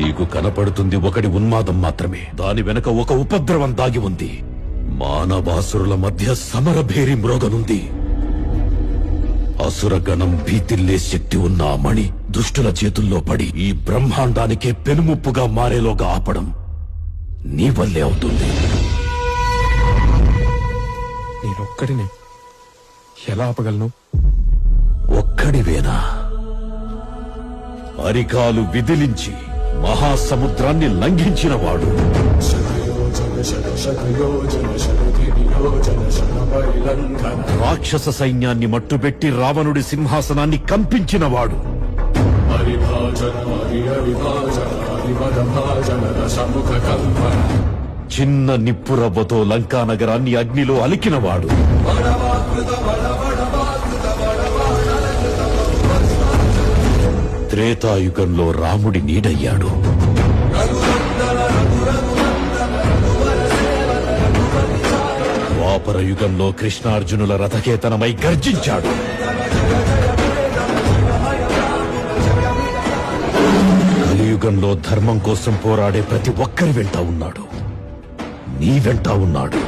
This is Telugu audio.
నీకు కనపడుతుంది ఒకటి ఉన్మాదం మాత్రమే. దాని వెనక ఒక ఉపద్రవం దాగి ఉంది. మానవాసురుల మధ్య సమరభేరి మ్రోగనుంది. అసురగణం భీతిల్లే శక్తి ఉన్న ఆ మణి దుష్టుల చేతుల్లో పడి ఈ బ్రహ్మాండానికే పెనుముప్పుగా మారేలోగా ఆపడం నీ వల్లే అవుతుంది. నేనొక్కడినే ఎలా ఆపగలను? ఒక్కడివేనా? అరికాలు విదిలించి మహాసముద్రాన్ని లంఘించినవాడు, రాక్షస సైన్యాన్ని మట్టుబెట్టి రావణుడి సింహాసనాన్ని కంపించినవాడు, చిన్న నిప్పురవ్వతో లంకా నగరాన్ని అగ్నిలో అలికినవాడు, త్రేతాయుగంలో రాముడి నీడయ్యాడు, ద్వాపర యుగంలో కృష్ణార్జునుల రథకేతనమై గర్జించాడు, కలియుగంలో ధర్మం కోసం పోరాడే ప్రతి ఒక్కరి వెంట ఉన్నాడు. నీ వెంట ఉన్నాడు.